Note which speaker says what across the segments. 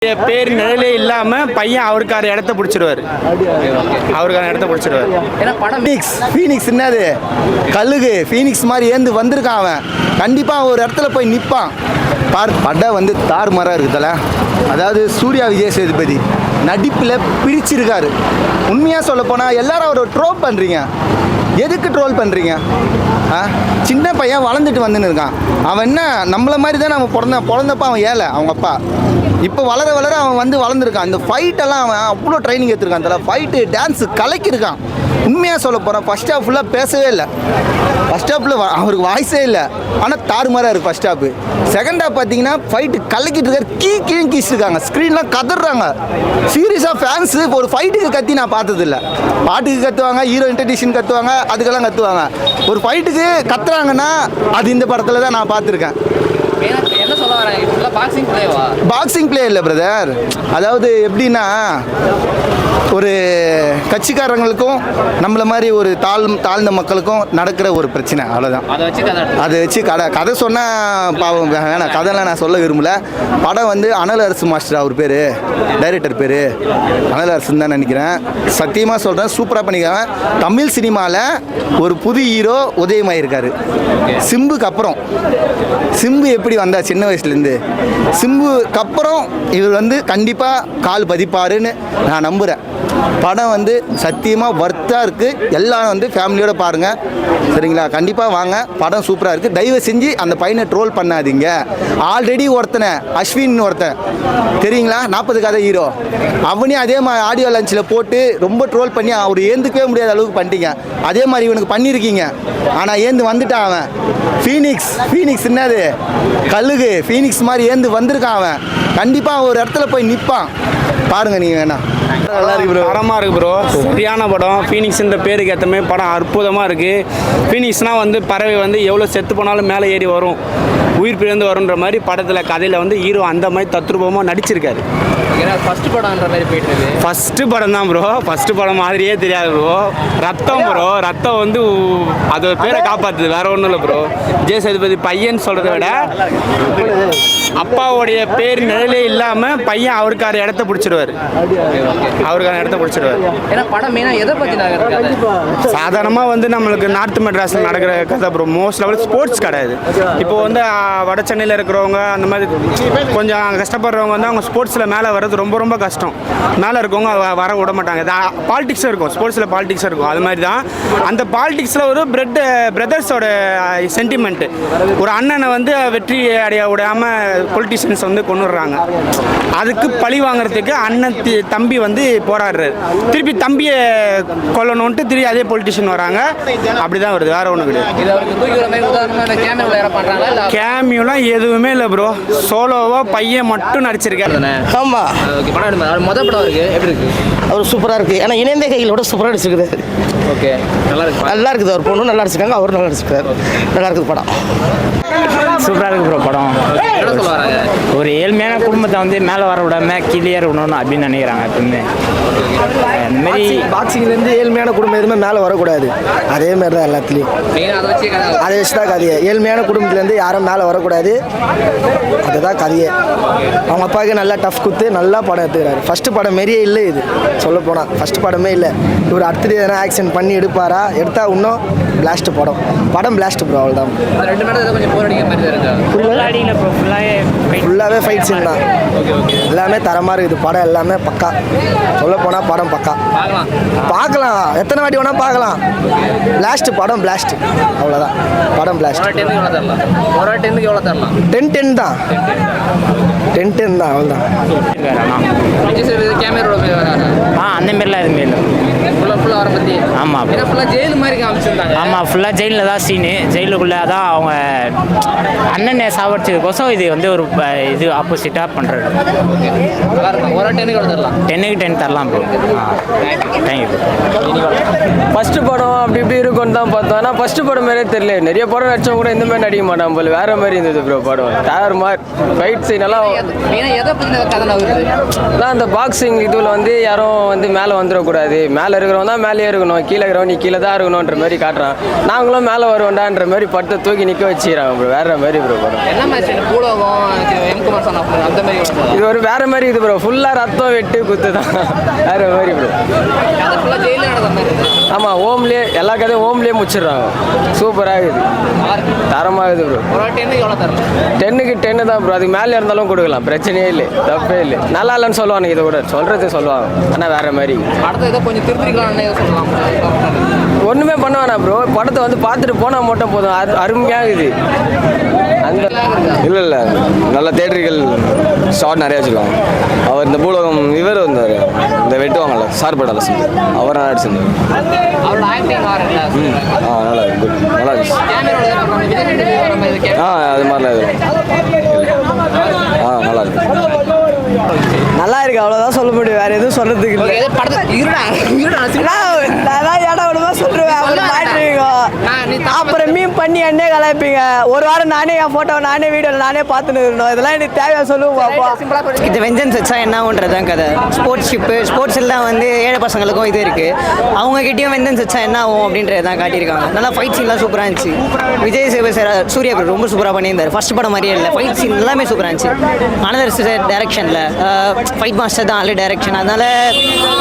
Speaker 1: பேர் நிழலே இல்லாம பையன் அவருக்கான இடத்த பிடிச்சிருவாரு.
Speaker 2: ஏன்னா படம்
Speaker 3: ஃபீனிக்ஸ் என்னது கல்லுகு ஃபீனிக்ஸ் மாதிரி ஏந்து வந்திருக்கான் அவன். கண்டிப்பாக ஒரு இடத்துல போய் நிற்பான். படம் வந்து தாறுமாறாக இருக்குதுல்ல. அதாவது சூர்யா விஜய் சேதுபதி நடிப்பில் பிடிச்சிருக்காரு. உண்மையாக சொல்ல போனால் எல்லாரும் அவரை ட்ரோல் பண்ணுறீங்க. எதுக்கு ட்ரோல் பண்ணுறீங்க? சின்ன பையன் வளர்ந்துட்டு வந்துன்னு இருக்கான். அவன் என்ன நம்மளை மாதிரி தான் நம்ம பிறந்தப்ப அவன் ஏழை அவங்க அப்பா. இப்போ வளர வளர அவன் வந்து வளர்ந்துருக்கான். இந்த ஃபைட்டெல்லாம் அவன் அவ்வளோ ட்ரைனிங் எடுத்துருக்கான். அதில் ஃபைட்டு டான்ஸு கலக்கியிருக்கான். உண்மையாக சொல்ல போகிறேன் ஃபஸ்ட் ஹாஃப் ஃபுல்லாக பேசவே இல்லை. ஃபஸ்ட் ஹாஃபில் அவருக்கு வாய்ஸே இல்லை. ஆனால் தாறுமாறாக இருக்குது ஃபஸ்ட் ஹாஃப். செகண்ட் ஹாஃப் பார்த்தீங்கன்னா ஃபைட்டு கலக்கிட்டு இருக்காரு. கீழே கீச்சிருக்காங்க. ஸ்க்ரீன்லாம் கதறாங்க. சீரியஸாக ஃபேன்ஸு ஒரு ஃபைட்டுக்கு கத்தி நான் பார்த்ததில்ல. பாட்டுக்கு கற்றுவாங்க, ஹீரோ இன்ட்ரடியூஷன் கற்றுவாங்க, அதுக்கெல்லாம் கற்றுவாங்க. ஒரு ஃபைட்டுக்கு கத்துறாங்கன்னா அது இந்த படத்தில் தான் நான் பார்த்துருக்கேன்.
Speaker 2: என்ன சொல்ல வராங்க?
Speaker 3: பாக்ஸிங் பிளே இல்லை பிரதர். அதாவது எப்படின்னா ஒரு கட்சிக்காரங்களுக்கும் நம்மள மாதிரி ஒரு தாழ்ந்த மக்களுக்கும் நடக்கிற ஒரு பிரச்சனை, அவ்வளோதான். அதை வச்சு கதை சொன்னால் பாவம் வேணாம். கதைலாம் நான் சொல்ல விரும்பல. படம் வந்து அனல் அரசு மாஸ்டர், அவர் பேர் டைரக்டர் பேர் அனல் அரசுன்னு தான் நினைக்கிறேன். சத்தியமாக சொல்கிறேன், சூப்பராக பண்ணிக்காங்க. தமிழ் சினிமாவில் ஒரு புது ஹீரோ உதயமாயிருக்காரு சிம்புக்கு அப்புறம். சிம்பு எப்படி வந்தார் சின்ன வயசுலேருந்து, சிம்புக்கு அப்புறம் இவர் வந்து கண்டிப்பாக கால் பதிப்பாருன்னு நான் நம்புகிறேன். படம் வந்து சத்தியமாக வர்த்தாக இருக்குது. எல்லாரும் வந்து ஃபேமிலியோடு பாருங்கள், சரிங்களா? கண்டிப்பாக வாங்க. படம் சூப்பராக இருக்குது. தயவு செஞ்சு அந்த பையனை ட்ரோல் பண்ணாதீங்க. ஆல்ரெடி ஒருத்தனை அஸ்வின் ஒருத்தன் தெரியுங்களா, 40 கதை ஹீரோ, அவனையும் அதே மாதிரி ஆடியோ லஞ்சில் போட்டு ரொம்ப ட்ரோல் பண்ணி அவர் ஏந்துக்கவே முடியாத அளவுக்கு பண்ணிட்டீங்க. அதே மாதிரி இவனுக்கு பண்ணியிருக்கீங்க. ஆனால் ஏந்து வந்துட்டான் அவன். ஃபீனிக்ஸ் என்னது கல்லுகு ஃபீனிக்ஸ் மாதிரி ஏந்து வந்திருக்கான் அவன். கண்டிப்பாக ஒரு இடத்துல போய் நிற்பான். பாருங்கள் நீங்கள் வேணா.
Speaker 1: நல்லா இருக்கு ப்ரோ, தரமாக இருக்குது ப்ரோ. சரியான படம். ஃபீனிக்ஸ்ன்ற பேருக்கு ஏற்ற மாதிரி படம் அற்புதமாக இருக்குது. ஃபீனிக்ஸ்னால் வந்து பறவை வந்து எவ்வளோ செத்து போனாலும் மேலே ஏறி வரும், உயிர் பிறந்து வரும்ன்ற மாதிரி படத்தில் கதையில் வந்து ஹீரோ அந்த மாதிரி தத்ரூபமாக நடிச்சிருக்காரு.
Speaker 2: ஃபஸ்ட்டு படம்ன்ற மாதிரி போயிட்டு இருக்கு.
Speaker 1: ஃபஸ்ட்டு படம் தான் ப்ரோ. ஃபஸ்ட்டு படம் மாதிரியே தெரியாது ப்ரோ. ரத்தம் ப்ரோ. ரத்தம் வந்து அது ஒரு பேரை காப்பாற்றுது, வேற ஒன்றும் இல்லை ப்ரோ. விஜய் சேதுபதி பையன் சொல்கிறத விட அப்பாவுடைய பேர் நிழலே இல்லாமல் பையன் அவருக்கான இடத்த பிடிச்சிடுவார்.
Speaker 2: ஏன்னா படம் மெயினாக எதை பற்றி
Speaker 1: சாதாரணமாக வந்து நம்மளுக்கு நார்த் மெட்ராஸில் நடக்கிற கதை ப்ரோ. மோஸ்ட் லெவல் ஸ்போர்ட்ஸ் கிடையாது. இப்போ வந்து வட சென்னையில் இருக்கிறவங்க அந்த மாதிரி கொஞ்சம் கஷ்டப்படுறவங்க வந்து அவங்க ஸ்போர்ட்ஸில் மேலே வர்றது ரொம்ப ரொம்ப கஷ்டம். மேலே இருக்கவங்க வர விட மாட்டாங்க. பாலிடிக்ஸ் இருக்கும், ஸ்போர்ட்ஸில் பாலிடிக்ஸ் இருக்கும். அது மாதிரி தான் அந்த பாலிடிக்ஸில் ஒரு பிரதர்ஸோட சென்டிமெண்ட்டு. ஒரு அண்ணனை வந்து வெற்றி அடைய விடாமல் பொலிட்டிஷியன்ஸ் வந்து கொண்டுடுறாங்க. அதுக்கு பழி வாங்குறதுக்கு அண்ணன் தம்பி வந்து போராடுறாரு. திருப்பி தம்பியை கொல்லணுன்ட்டு திருப்பி அதே பொலிட்டிஷியன் வராங்க. அப்படிதான் வருது, வேற ஒன்றும் கிடையாது. கேமியோலாம் எதுவுமே இல்லை ப்ரோ. சோலோவா பையன் மட்டும் நடிச்சிருக்காரு.
Speaker 3: ஆமாம்,
Speaker 2: மொதல் படம் இருக்கு. எப்படி இருக்கு?
Speaker 3: அவர் சூப்பராக இருக்குது. ஏன்னா இணைந்த கைகளோட சூப்பராக நடிச்சிருக்குது.
Speaker 2: ஓகே, நல்லா
Speaker 3: இருக்குது. அவர் பொண்ணு நல்லா நடிச்சிருக்காங்க, அவரும் நல்லா நடிச்சிருக்காரு. நல்லா இருக்குது படம்.
Speaker 4: சூப்பராக இருக்குது ப்ரோ படம்.
Speaker 2: என்ன சொல்ல வராங்க?
Speaker 4: ஒரு ஏழ்மையான குடும்பத்தை வந்து மேலே வர விடாம கீழே விடணும் அப்படின்னு நினைக்கிறாங்க எப்பவுமே. அந்த மாதிரி
Speaker 3: பாக்ஸிங்லேருந்து ஏழ்மையான குடும்பம் எதுவுமே மேலே வரக்கூடாது. அதே மாதிரி தான் எல்லாத்துலேயும். அதை வச்சு தான் கதையை. ஏழ்மையான குடும்பத்துலேருந்து யாரும் மேலே வரக்கூடாது. அதுதான் கதையே. அவங்க அப்பாவுக்கு நல்லா டஃப் குத்து நல்லா படம் எடுத்துக்கிறாரு. ஃபஸ்ட்டு படம் மாரியே இல்லை இது. சொல்ல போனால் ஃபஸ்ட்டு படமே இல்லை. இவர் அடுத்தது எதனா ஆக்ஷன் பண்ணி எடுப்பாரா? எடுத்தால் இன்னும் பிளாஸ்ட் படம் பிளாஸ்ட் ப்ரோ. அவ்வளோதான். ஃபுல்லாகவே ஃபைட் சீன் தான். எல்லாமே தரமாக இருக்குது. படம் எல்லாமே பக்கா. சொல்ல போனால் படம் பக்கா. பார்க்கலாம், எத்தனை வாட்டி வேணால் பார்க்கலாம். பிளாஸ்ட் படம் பிளாஸ்ட். அவ்வளோதான். படம் பிளாஸ்ட். 10 தான். 10 தான். அவ்வளோதான்.
Speaker 4: அந்த மாதிரிலாம் எதுவுமே இல்லை. ஆமாம், ஆமாம், ஃபுல்லாக ஜெயிலில் தான் சீனு. ஜெயிலுக்குள்ளே தான் அவங்க அண்ணனை சாவடிச்சதுக்கோசம் இது வந்து ஒரு இது ஆப்போசிட்டாக பண்ணுறது.
Speaker 2: 10க்கு 10
Speaker 4: தரலாம் ப்ரோ. தேங்க்யூ.
Speaker 5: ஃபஸ்ட்டு படம் அப்படி இப்படி இருக்கும்னு தான் பார்த்தோம். ஆனால் ஃபஸ்ட்டு படம் மாதிரியே தெரியல. நிறைய படம் நடிச்சவங்க கூட இந்த மாதிரி நடிக்க மாட்டான் போல. வேற மாதிரி இருந்தது ப்ரோ படம். டயர் மாதிரி ஃபைட் சீன் எல்லாம்
Speaker 2: மெயினாக எதை பற்றின கதை வருது?
Speaker 5: அதான் அந்த பாக்ஸிங் இதில் வந்து யாரும் வந்து மேலே வந்துடக்கூடாது. மேலே இருக்கிறவன் தான் மேலேயே இருக்கணும், கீழே இருக்கிறவன் நீ கீழே தான் இருக்கணுன்ற மாதிரி காட்டுறான். நாங்களும் மேலே வருவோண்டான்ற மாதிரி படத்தை தூக்கி நிற்க வச்சுக்கிறாங்க ப்ரோ. வேற மாதிரி ப்ரோ படம்.
Speaker 2: என்ன மாதிரி பூலோகம் எம் குமார் சொன்ன அந்த மாதிரி
Speaker 5: இது ஒரு வேற மாதிரி இது ப்ரோ. ஃபுல்லாக ரத்தம் வெட்டு குத்து தான். வேற மாதிரி ப்ரோ.
Speaker 2: அது ஃபுல்லாக ஜெயிலில் நடந்த மாதிரி இருக்குது.
Speaker 5: ஆமாம், ஹோம்லேயே எல்லா கதையும் ஹோம்லேயே முடிச்சிடுறாங்க. சூப்பராக இருக்குது, தரமாகுது ப்ரோ.
Speaker 2: ஒரு 10 எவ்வளோ தரணும்?
Speaker 5: 10க்கு 10 தான் ப்ரோ. அதுக்கு மேலே இருந்தாலும் கொடுக்கலாம், பிரச்சனையே இல்லை, தப்பே இல்லை. நல்லா இல்லைன்னு சொல்லுவாங்க, இதை கூட சொல்கிறது சொல்லுவாங்க. ஆனால் வேற மாதிரி
Speaker 2: படத்தை ஏதோ கொஞ்சம் திருத்திக்கலாம்னு சொல்லலாம்.
Speaker 5: ஒன்றுமே பண்ண வேணாம் ப்ரோ. படத்தை வந்து பார்த்துட்டு போனால் மட்டும் போதும். அருமையாக இது அந்த
Speaker 6: இல்லை இல்லை நல்ல தேட்டர்கள் ஷார்ட் நிறையா வச்சுக்கலாம். அவர் இந்த பூலோகம் இவர் வந்தார், இந்த வெட்டுவாங்கல்ல சார் படம் அவர் நல்லா அடிச்சிருந்தார்.
Speaker 2: அவரோட ஆக்டிங் வரல.
Speaker 6: நல்லா இருக்கு, குட், நல்லா இருந்துச்சு. அது மாதிரிலாம் எதுவும் நல்லா இருக்கு.
Speaker 5: நல்லா இருக்கு, அவ்வளோதான் சொல்ல முடியும். வேற எதுவும் சொல்றதுக்கு இல்லை. அப்புறம் மீன் பண்ணி என்னே கலாய்ப்பீங்க. ஒரு வாரம் நானே என் போட்டோ நானே வீடியோவில் நானே பார்த்துன்னு இருக்கணும். இதெல்லாம் எனக்கு தேவையா சொல்லுவோம்.
Speaker 7: இது வெஞ்சன்ஸ் வச்சா என்ன ஆகுன்றதான் கதை. ஸ்போர்ட்ஸில் தான் வந்து ஏழை பசங்களுக்கும் இது இருக்குது. அவங்ககிட்டயும் வெஞ்சன்ஸ் வச்சா என்ன ஆகும் அப்படின்றது தான் காட்டியிருக்காங்க. நல்லா ஃபைட் சீன்லாம் சூப்பராக இருந்துச்சு. விஜய் சூர்யா ரொம்ப சூப்பராக பண்ணியிருந்தார். ஃபர்ஸ்ட் படம் மாதிரியே இல்லை, ஃபைட் சீன் எல்லாமே சூப்பராக இருந்துச்சு. அனதர் டைரக்ஷனில் ஃபைட் மாஸ்டர் தான் ஆல்ரெடி டைரக்ஷன். அதனால்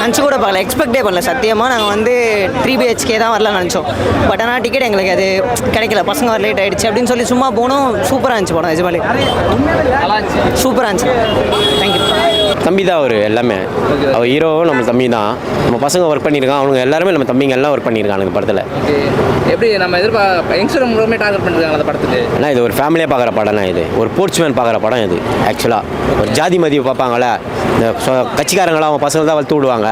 Speaker 7: நினச்சி கூட பார்க்கல, எக்ஸ்பெக்டே பண்ணல. சத்தியமாக நாங்கள் வந்து 3 BHK தான் வரலாம்னு நினச்சோம். பட் ஆனால் டிக்கெட் எங்களுக்கு அது கிடைக்கல. பசங்க வர லேட் ஆகிடுச்சு அப்படின்னு சொல்லி சும்மா போனோம். சூப்பராக இருந்துச்சு படம். நிஜமாலே சூப்பராக இருந்துச்சு. தேங்க்யூ.
Speaker 8: தம்பி தான் அவர் எல்லாமே. அவர் ஹீரோவும் நம்ம தம்பி தான். நம்ம பசங்க ஒர்க் பண்ணியிருக்கான், அவங்க எல்லாருமே நம்ம தம்பிங்க எல்லாம் ஒர்க் பண்ணியிருக்காங்க படத்தில்.
Speaker 2: எப்படி நம்ம யங்ஸ்டர் மூலமே டார்கெட் பண்ணிருக்காங்க அந்த படத்துக்கு?
Speaker 8: ஆனால் இது ஒரு ஃபேமிலியாக பார்க்குற படம்னா, இது ஒரு ஸ்போர்ட்ஸ்மேன் பார்க்குற படம். இது ஆக்சுவலாக ஒரு ஜாதி மதிப்பு பார்ப்பாங்களே, இந்த கட்சிக்காரங்களாம் அவங்க பசங்க தான் வளர்த்து விடுவாங்க.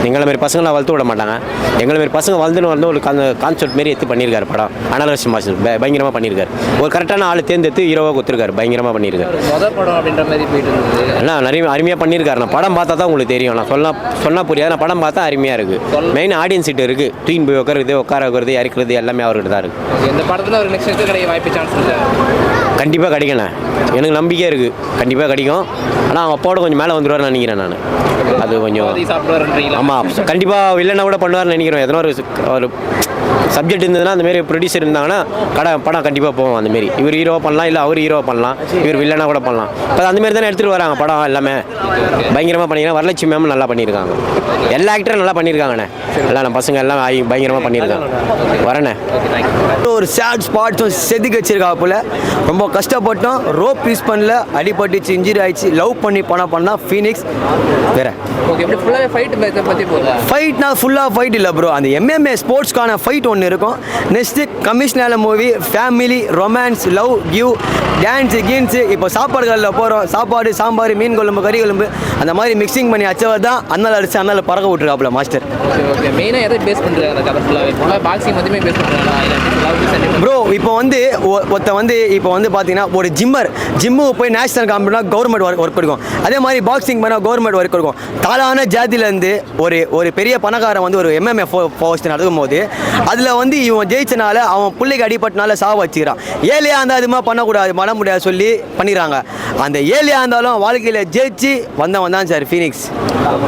Speaker 8: எங்களை மாரி பசங்களாம் வளர்த்து விட மாட்டாங்க. எங்களை மாரி பசங்க வளர்ந்துன்னு வந்து ஒரு கான்செப்ட் மாரி எடுத்து பண்ணியிருக்காரு படம். அனலரசி மாஸ்டர் பயங்கரமாக பண்ணியிருக்காரு. ஒரு கரெக்டான ஆள் தேர்ந்தெடுத்து ஹீரோவாக கொடுத்துருக்காரு. பயங்கரமாக பண்ணியிருக்காரு.
Speaker 2: முதல் படம் அப்படின்ற மாதிரி போயிட்டு இருந்தது.
Speaker 8: ஆனால் நிறைய அருமையாக பண்ணியிருக்காரு. நான் படம் பார்த்தா தான் உங்களுக்கு தெரியும். நான் சொன்னால் புரியாது. நான் படம் பார்த்தா அருமையாக இருக்குது. மெயின் ஆடியன்ஸ் சீட்டு இருக்குது. தூயின் போய் உட்கார வைக்கிறது இறக்குறது எல்லாமே அவர்கிட்ட தான் இருக்குது.
Speaker 2: இந்த படத்தில் ஒரு நெக்ஸ்ட் கிடைக்க வாய்ப்பு சான்ஸ் இல்லை?
Speaker 8: கண்டிப்பாக கிடைக்கண்ணே, எனக்கு நம்பிக்கை இருக்குது. கண்டிப்பாக கிடைக்கும். ஆனால் அவங்க அப்பாவோட கொஞ்சம் மேலே வந்துடுவார்னு நினைக்கிறேன் நான். அது கொஞ்சம் ஆமாம், கண்டிப்பாக இல்லைன்னா கூட பண்ணுவார்னு நினைக்கிறேன். எதனா ஒரு சப்ஜெக்ட் இருந்ததுன்னா அந்தமாரி ப்ரொடியூசர் இருந்தாங்கன்னா படம் கண்டிப்பாக போவோம். அந்தமாரி இவர் ஹீரோ பண்ணலாம், இல்லை அவர் ஹீரோ பண்ணலாம், இவர் வில்லனா கூட பண்ணலாம். இப்போ அந்தமாரி தானே எடுத்துகிட்டு வராங்க படம் எல்லாமே. பயங்கரமாக பண்ணியிருக்காங்க. வரலட்சுமி மேம் நல்லா பண்ணியிருக்காங்க. எல்லா ஆக்டரும் நல்லா பண்ணியிருக்காங்கண்ணே. எல்லாம் நம்ம பசங்க எல்லாம் பயங்கரமாக பண்ணியிருக்காங்க. வரண்ணே.
Speaker 5: ஒரு சேட் ஸ்பாட்ஸும் செதுக்கி வச்சிருக்காங்க போல. ரொம்ப கஷ்டப்பட்டோம், ரோப் யூஸ் பண்ணல, அடிபட்டுச்சு, இன்ஜுரி ஆயிடுச்சு. லவ் பண்ணி பணம் பண்ணால் ஃபீனிக்ஸ் வேற.
Speaker 2: ஓகே, எப்படி ஃபுல்லாகவே ஃபைட் பற்றி போகுது?
Speaker 5: ஃபைட்னா ஃபுல்லாக ஃபைட் இல்லை ப்ரோ. அந்த MMA ஸ்போர்ட்ஸ்க்கான ஃபைட் ஒன்று இருக்கும். Next commercial movie, family, romance, love, கியூ, டான்ஸு, கீன்ஸு. இப்போ சாப்பாடுகளில் போகிறோம். சாப்பாடு, சாம்பார், மீன் குழம்பு, கறி குழம்பு, அந்த மாதிரி மிக்சிங் பண்ணி அச்சவர் தான் அண்ணல் அடிச்சு அண்ணல் பறக்க விட்டுருக்காப்புல மாஸ்டர்.
Speaker 2: ஓகே, மெயினாக எதை பேஸ் பண்ணுறாங்க அந்த கதை ஃபுல்லாகவே? பாக்ஸிங் மட்டுமே பேஸ் பண்ணுறாங்க
Speaker 5: ப்ரோ. இப்போ வந்து இப்போ வந்து பார்த்தீங்கன்னா ஒரு ஜிம்முக்கு போய் நேஷனல் காம்பெடினா கவர்மெண்ட் ஒர்க் இருக்கும். அதே மாதிரி பாக்ஸிங் பண்ணால் கவர்மெண்ட் ஒர்க் இருக்கும். தாளான ஜாதியிலேருந்து ஒரு பெரிய பணக்காரன் வந்து ஒரு MMA போஸ்ட் நடக்கும் போது அதில் வந்து இவன் ஜெயிச்சனால அவன் பிள்ளைக்கு அடிப்பட்டனால சாவ வச்சுக்கிறான். ஏழையாக இருந்தால் அதுமா பண்ண முடியாது சொல்லி பண்ணிடுறாங்க. அந்த ஏழையாக இருந்தாலும் வாழ்க்கையில் ஜெயிச்சு வந்தவன் தான் சார் ஃபீனிக்ஸ்.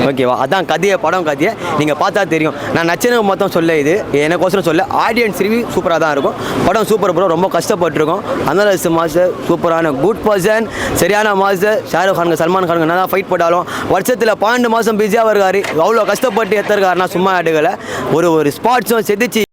Speaker 5: ஓகேவா? அதான் படம் கதையை நீங்கள் பார்த்தா தெரியும். நான் நச்சனுக்கு மொத்தம் சொல்ல, இது எனக்கோசரம் சொல்ல. ஆடியன்ஸ் ரிவ்யூ சூப்பராக தான் இருக்கும். படம் சூப்பர் ப்ரோ. ரொம்ப கஷ்டப்பட்டுருக்கோம். அனலஸ் மாஸ்டர் சூப்பரான குட் பர்சன், சரியான மாஸ்டர். ஷாருக் கானுங்க, சல்மான் கானுங்க என்ன தான் ஃபைட் போட்டாலும் வருஷத்தில் 12 மாதம் பிஸியாக வருவார். அவ்வளோ கஷ்டப்பட்டு எடுத்துருக்காருன்னா சும்மா எடுக்கலை. ஒரு ஸ்பாட்ஸும் செதுச்சு